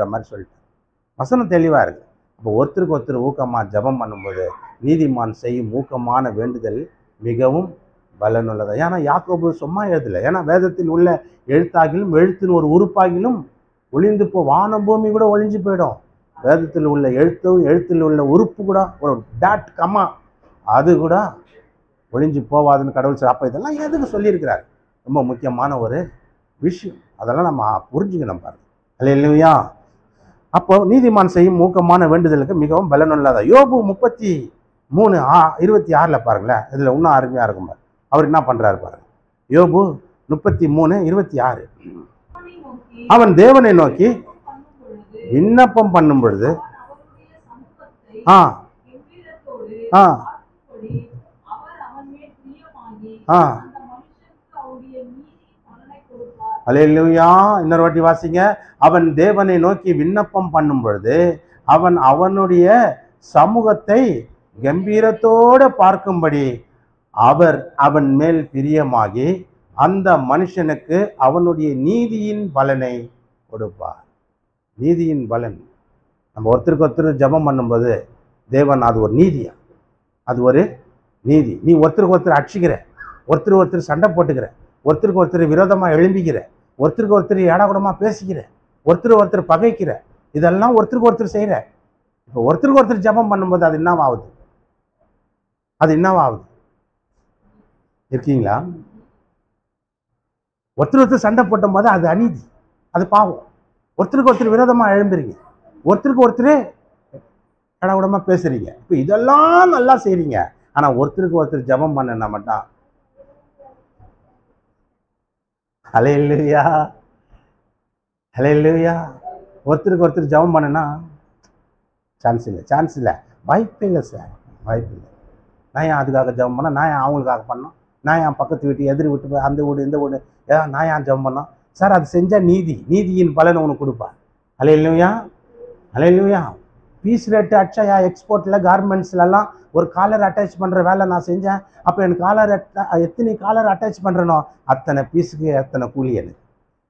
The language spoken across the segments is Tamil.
மாதிரி சொல்லிட்டு வசனம் தெளிவாக இருக்குது. அப்போ ஒருத்தருக்கு ஒருத்தர் ஊக்கமாக ஜெபம் பண்ணும்போது நீதிமான் செய்யும் ஊக்கமான வேண்டுதல் மிகவும் பலனுள்ளது. ஏன்னா யாக்கோபு சும்மா எழுதலை. ஏன்னா வேதத்தில் உள்ள எழுத்தாகிலும் எழுத்தின் ஒரு உறுப்பாகிலும் ஒளிந்து போ, வானம் பூமி கூட ஒளிஞ்சு போயிடும். வேதத்தில் உள்ள எழுத்தில் உள்ள உறுப்பு கூட ஒரு டாட் கம்மா அது கூட ஒளிஞ்சு போவாதுன்னு கடவுள் சார். அப்போ இதெல்லாம் எதுக்கு சொல்லியிருக்கிறார்? ரொம்ப முக்கியமான ஒரு விஷயம். அதெல்லாம் நம்ம புரிஞ்சுக்கணும் பாருங்க. அல்லேலூயா. அப்போ நீதிமான் செய்யும் ஊக்கமான வேண்டுதலுக்கு மிகவும் பலனுள்ளதா. யோபு 33:26 பாருங்களேன். இதில் இன்னும் அருமையாக இருக்கும் பாரு. அவர் என்ன பண்ணுறாரு பாருங்க. யோபு 33:26. அவன் தேவனை நோக்கி விண்ணப்பம் பண்ணும் பொழுது அல்லேலூயா. இன்னொரு வாட்டி வாசிங்க. அவன் தேவனை நோக்கி விண்ணப்பம் பண்ணும் பொழுது அவன் அவனுடைய சமூகத்தை கம்பீரத்தோடு பார்க்கும்படி அவர் அவன் மேல் பிரியமாகி அந்த மனுஷனுக்கு அவனுடைய நீதியின் பலனை கொடுப்பார். நீதியின் பலன். நம்ம ஒருத்தருக்கு ஒருத்தர் ஜெபம் பண்ணும்போது தேவன் அது ஒரு நீதியா, அது ஒரு நீதி. நீ ஒருத்தருக்கு ஒருத்தர் அடிச்சுக்கிற, ஒருத்தருக்கு ஒருத்தர் சண்டை போட்டுக்கிற, ஒருத்தருக்கு ஒருத்தர் விரோதமாக எழும்பிக்கிற, ஒருத்தருக்கு ஒருத்தர் ஏடாகுடமாக பேசிக்கிற, ஒருத்தருக்கு ஒருத்தர் பகைக்கிற, இதெல்லாம் ஒருத்தருக்கு ஒருத்தர் செய்கிற. இப்போ ஒருத்தருக்கு ஒருத்தர் ஜெபம் பண்ணும்போது அது என்னவாகுது? அது என்னவாகுது? இருக்கீங்களா? ஒருத்தர் ஒருத்தர் சண்டை போட்டும் போது அது அநீதி, அது பாவம். ஒருத்தருக்கு ஒருத்தர் விரோதமாக எழும்புறீங்க, ஒருத்தருக்கு ஒருத்தர் கடவுடமா பேசுறீங்க. இப்போ இதெல்லாம் நல்லா செய்றீங்க. ஆனால் ஒருத்தருக்கு ஒருத்தர் ஜெபம் பண்ணனா மட்டும் ஹல்லேலூயா ஹல்லேலூயா. ஒருத்தருக்கு ஒருத்தர் ஜெபம் பண்ணனா சான்ஸ் இல்லை, வாய்ப்பே இல்லை சார், வாய்ப்பு இல்லை. நான் ஏன் அதுக்காக ஜெபம் பண்ணேன்? நான் ஏன் அவங்களுக்காக பண்ணோம்? நான் ஏன் பக்கத்து வீட்டு எதிர் வீட்டு அந்த வீடு இந்த வீடு நான் ஏன் ஜெபம் பண்ணோம்? சார் அது செஞ்சால் நீதியின் பலனை உனக்கு கொடுப்பார். அல்லேலூயா அல்லேலூயா. பீஸ் ரேட்டு அடிச்சா எக்ஸ்போர்ட்டில் கார்மெண்ட்ஸ்லாம் ஒரு காலர் அட்டாச் பண்ணுற வேலை நான் செஞ்சேன். அப்போ எனக்கு எத்தனை காலர் அட்டாச் பண்ணுறனோ அத்தனை பீஸுக்கு அத்தனை கூலி. எனக்கு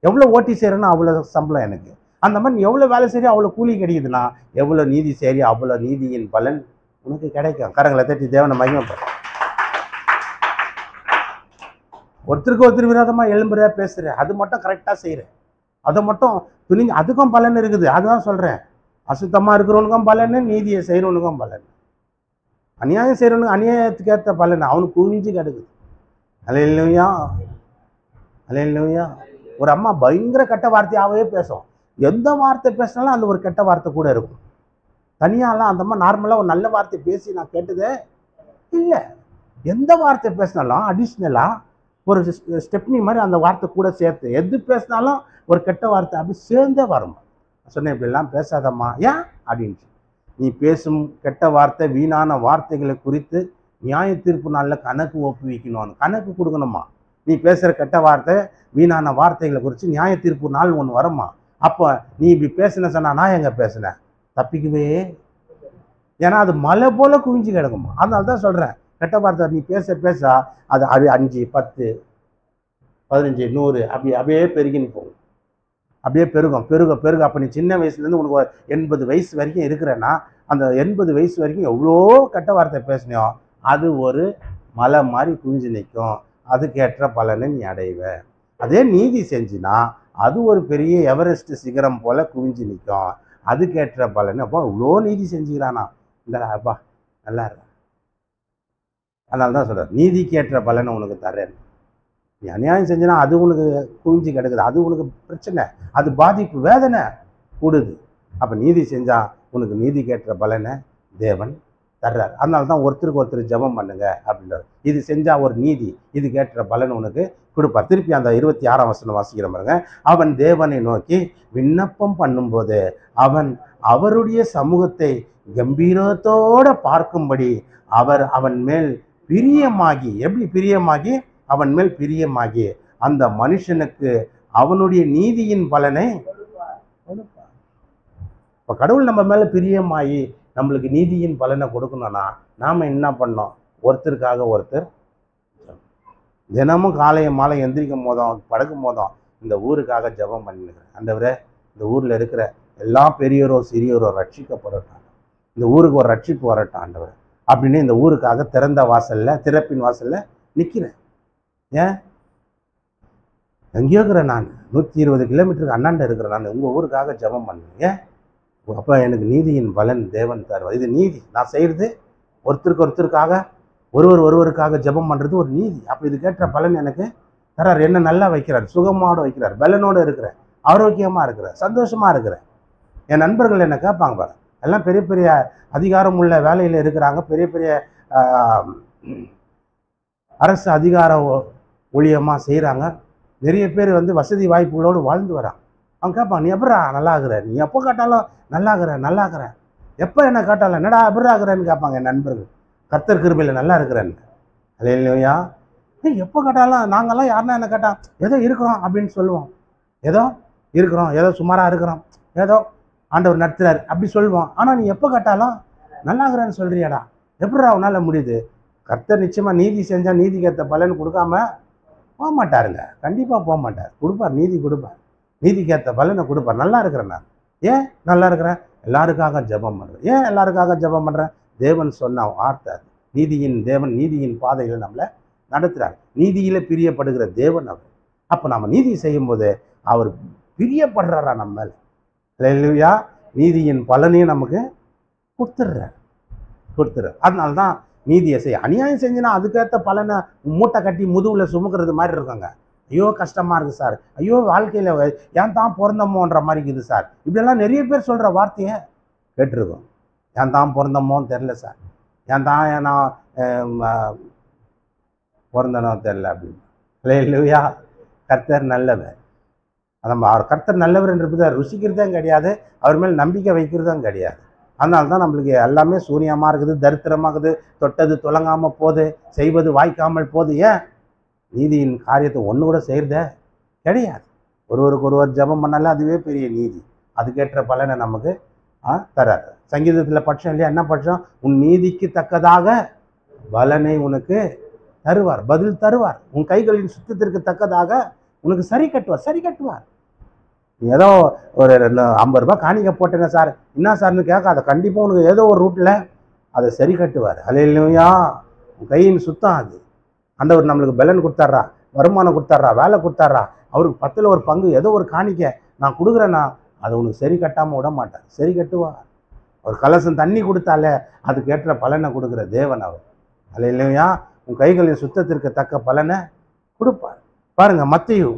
எவ்வளோ ஓட்டி செய்கிறேனோ அவ்வளோ சம்பளம் எனக்கு. அந்த மாதிரி எவ்வளோ வேலை செய்யோ அவ்வளோ கூலி கிடைக்குதுன்னா எவ்வளோ நீதி செய்யோ அவ்வளோ நீதியின் பலன் உனக்கு கிடைக்கும். கரங்களை தட்டி தேவனை மகிமைப்படுற. ஒருத்தருக்கு ஒருத்தர் விரோதமாக எழும்புற பேசுகிற அது மட்டும் கரெக்டாக செய்கிறேன், அதை மட்டும் துணிங்க, அதுக்கும் பலன் இருக்குது. அதுதான் சொல்கிறேன். அசுத்தமாக இருக்கிறவனுக்கும் பலன், நீதியை செய்கிறவனுக்கும் பலன். அநியாயம் செய்கிறவனுக்கு அநியாயத்துக்கு ஏற்ற பலன் அவனுக்கு குவிஞ்சு கிடக்குது. அல்லேலூயா அல்லேலூயா. ஒரு அம்மா பயங்கர கெட்ட வார்த்தையாகவே பேசும். எந்த வார்த்தை பேசினாலும் அந்த ஒரு கெட்ட வார்த்தை கூட இருக்கும். தனியாலாம் அந்த அம்மா நார்மலாக ஒரு நல்ல வார்த்தை பேசி நான் கேட்டதே இல்லை. எந்த வார்த்தை பேசினாலும் அடிஷ்னலாக ஒரு ஸ்டெப்னி மாதிரி அந்த வார்த்தை கூட சேர்த்து எது பேசினாலும் ஒரு கெட்ட வார்த்தை அப்படி சேர்ந்தே வரும். சொன்னேன் இப்படிலாம் பேசாதம்மா. ஏன் அப்படின்ட்டு, நீ பேசும் கெட்ட வார்த்தை வீணான வார்த்தைகளை குறித்து நியாய தீர்ப்பு நாளில் கணக்கு ஒப்புவிக்கணும், கணக்கு கொடுக்கணுமா. நீ பேசுகிற கெட்ட வார்த்தை வீணான வார்த்தைகளை குறித்து நியாய தீர்ப்பு நாள் ஒன்று வருமா. அப்போ நீ இப்படி பேசின சொன்னா நான் எங்கே பேசினேன்? தப்பிக்கவே. ஏன்னா அது மலை போல குவிஞ்சு கிடக்குமா. அதனால தான் சொல்கிறேன், கெட்ட வார்த்தை நீ பேச அது 5, 10, 15, 100 அப்படியே பெருகின்னு போகும். அப்படியே பெருக. அப்போ நீ சின்ன வயசுலேருந்து உனக்கு 80 வயசு வரைக்கும் இருக்கிறேன்னா அந்த 80 வயசு வரைக்கும் எவ்வளோ கெட்ட வார்த்தை பேசினியோ அது ஒரு மலை மாதிரி குவிஞ்சு நிற்கும். அதுக்கேற்ற பலனை நீ அடைவ. அதே நீதி செஞ்சினா அது ஒரு பெரிய எவரெஸ்ட் சிகரம் போல குவிஞ்சு நிற்கும். அதுக்கேற்ற பலன். அப்போ இவ்வளோ நீதி செஞ்சுக்கிறானா இந்த அப்பா நல்லா இருக்க. அதனால தான் சொல்கிறேன், நீதிக்கேற்ற பலனை உனக்கு தரேன். நீ அநியாயம் செஞ்சினா அது உனக்கு குவிஞ்சு கிடக்குது, அது உனக்கு பிரச்சனை, அது பாதிப்பு, வேதனை கூடுது. அப்போ நீதி செஞ்சால் உனக்கு நீதிக்கேற்ற பலனை தேவன் தர்றார். அதனால தான் ஒருத்தருக்கு ஒருத்தர் ஜெபம் பண்ணுங்க அப்படின்றார். இது செஞ்சால் ஒரு நீதி, இதுக்கேற்ற பலன் உனக்கு கொடுப்பார். திருப்பி அந்த 26ஆம் வசனம் வாசிக்கிற பாருங்க. அவன் தேவனை நோக்கி விண்ணப்பம் பண்ணும்போது அவன் அவருடைய சமூகத்தை கம்பீரத்தோடு பார்க்கும்படி அவர் அவன் மேல் பிரியமாகி, எப்படி பிரியமாகி, அவன் மேல் பிரியமாகி அந்த மனுஷனுக்கு அவனுடைய நீதியின் பலனை கொடுப்பார். இப்போ கடவுள் நம்ம மேலே பிரியமாகி நம்மளுக்கு நீதியின் பலனை கொடுக்கணும்னா நாம் என்ன பண்ணோம்? ஒருத்தருக்காக ஒருத்தர் தினமும் காலையும் மாலை எந்திரிக்கும் போதும் படுக்கும் போதும் இந்த ஊருக்காக ஜெபம் பண்ணிக்கிறேன். ஆண்டவரே, இந்த ஊரில் இருக்கிற எல்லா பெரியோரோ சிறியோரோ ரட்சிக்கப்படட்டும், இந்த ஊருக்கு ஒரு ரட்சிப்பு வரட்டும் ஆண்டவர் அப்படின்னு இந்த ஊருக்காக திறந்த வாசல்ல, திறப்பின் வாசல்ல நிற்கிறேன். ஏன் எங்கேயோ இருக்கிறேன், நான் 120 கிலோமீட்டருக்கு அண்ணாண்ட இருக்கிறேன், நான் உங்கள் ஊருக்காக ஜெபம் பண்ணேன். ஏன் அப்போ எனக்கு நீதியின் பலன் தேவன் தருவார். இது நீதி. நான் செய்கிறது ஒருத்தருக்காக ஒருவருக்காக ஜெபம் பண்ணுறது ஒரு நீதி. அப்போ இது கேட்ட பலன் எனக்கு தரார். என்ன நல்லா வைக்கிறார், சுகமோடு வைக்கிறார், பலனோடு இருக்கிறேன், ஆரோக்கியமாக இருக்கிறேன், சந்தோஷமாக இருக்கிறேன். என் நண்பர்கள் என்ன கேட்பாங்க பாரு, எல்லாம் பெரிய பெரிய அதிகாரம் உள்ள வேலையில் இருக்கிறாங்க, பெரிய பெரிய அரசு அதிகார ஊழியமாக செய்கிறாங்க, நிறைய பேர் வசதி வாய்ப்புகளோடு வாழ்ந்து வராங்க. அவங்க கேட்பான், நீ எப்படா நல்லா இருக்கிற, நீ எப்போ கேட்டாலும் நல்லா இருக்கிறேன், எப்போ என்ன கேட்டாலும் என்னடா எப்படா இருக்கிறேன்னு கேட்பாங்க என் நண்பர்கள். கர்த்தர் கிருபையில் நல்லா இருக்கிறேன்னு. அல்லேலூயா. எப்போ கேட்டாலும் நாங்கள்லாம் யாருன்னா என்ன கேட்டால் ஏதோ இருக்கிறோம் அப்படின்னு சொல்லுவோம். ஏதோ இருக்கிறோம், ஏதோ சுமாராக இருக்கிறோம், ஏதோ ஆண்டவர் நடத்துறாரு அப்படி சொல்லுவோம். ஆனால் நீ எப்போ கேட்டாலும் நல்லா இருக்கிறேன்னு சொல்கிறியாடா, எப்படா உன்னால் முடியுது? கர்த்தர் நிச்சயமாக நீதி செஞ்சால் நீதிக்கு ஏற்ற பலன் கொடுக்காம போக மாட்டாருங்க. கண்டிப்பாக போக மாட்டார், கொடுப்பார், நீதி கொடுப்பார், நீதிக்கு ஏற்ற பலனை கொடுப்பார். நல்லா இருக்கிறேன் நான். ஏன் நல்லா இருக்கிறேன்? எல்லாருக்காக ஜெபம் பண்ணுறேன். ஏன் எல்லாருக்காக ஜெபம் பண்ணுறேன்? தேவன் சொன்ன வார்த்தை, நீதியின் தேவன் நீதியின் பாதையில் நம்மளை நடத்துகிறார். நீதியில் பிரியப்படுகிற தேவன் அவர். அப்போ நம்ம நீதி செய்யும்போது அவர் பிரியப்படுறாரா நம்ம மேலே. அல்லேலூயா. நீதியின் பலனையும் நமக்கு கொடுத்துட்றார். அதனால தான் நீதியை செய்ய. அநியாயம் செஞ்சுன்னா அதுக்கேற்ற பலனை மூட்டை கட்டி முதுகில் சுமக்கிறது மாதிரி இருக்காங்க. ஐயோ கஷ்டமாக இருக்குது சார், ஐயோ வாழ்க்கையில் ஏன் தான் பிறந்தமோன்ற மாதிரி இருக்குது சார், இப்படியெல்லாம் நிறைய பேர் சொல்கிற வார்த்தையை கேட்டிருக்கோம். ஏன் தான் பிறந்தமோன்னு தெரில சார், ஏன் தான் நான் பிறந்தனோ தெரில அப்படின்னு. அல்லேலூயா. கர்த்தர் நல்லவர். நம்ம அவர் கர்த்தர் நல்லவர் என்றதை ருசிக்கிறதும் கிடையாது, அவர் மேல் நம்பிக்கை வைக்கிறதும் கிடையாது. அதனால தான் நம்மளுக்கு எல்லாமே சூனியமாக இருக்குது, தரித்திரமாகுது, தொட்டது துலங்காமல் போகுது, செய்வது வாய்க்காமல் போகுது. ஏன்? நீதியின் காரியத்தை ஒன்று கூட செய்கிறதே கிடையாது. ஒருவர் ஜெபம் பண்ணாலே அதுவே பெரிய நீதி. அதுக்கேற்ற பலனை நமக்கு தராது. சங்கீதத்தில் பட்சம் இல்லையா, என்ன பட்சம்? உன் நீதிக்கு தக்கதாக பலனை உனக்கு தருவார், பதில் தருவார். உன் கைகளின் சுத்தத்திற்கு தக்கதாக உனக்கு சரி கட்டுவார். ஏதோ ஒரு 50 ரூபாய் காணிக்க போட்டேங்க சார், என்ன சார்னு கேட்காத. கண்டிப்பாக உனக்கு ஏதோ ஒரு ரூட்டில் அதை சரி கட்டுவார். அல்லேலூயா. உன் கையின் சுத்தம் அது. ஆண்டவர் நம்மளுக்கு பலன் கொடுத்தாரா, வருமானம் கொடுத்தாரா, வேலை கொடுத்தாரா, அவருக்கு 10ல் ஒரு பங்கு ஏதோ ஒரு காணிக்க நான் கொடுக்குறேன்னா அதை உனக்கு சரி கட்டாமல் விட மாட்டார், சரி கட்டுவார். ஒரு கலசம் தண்ணி கொடுத்தாலே அதுக்கேற்ற பலனை கொடுக்குற தேவன் அவர். அல்லேலூயா. உன் கைகளின் சுத்தத்திற்கு தக்க பலனை கொடுப்பார். பாருங்க, மத்தேயு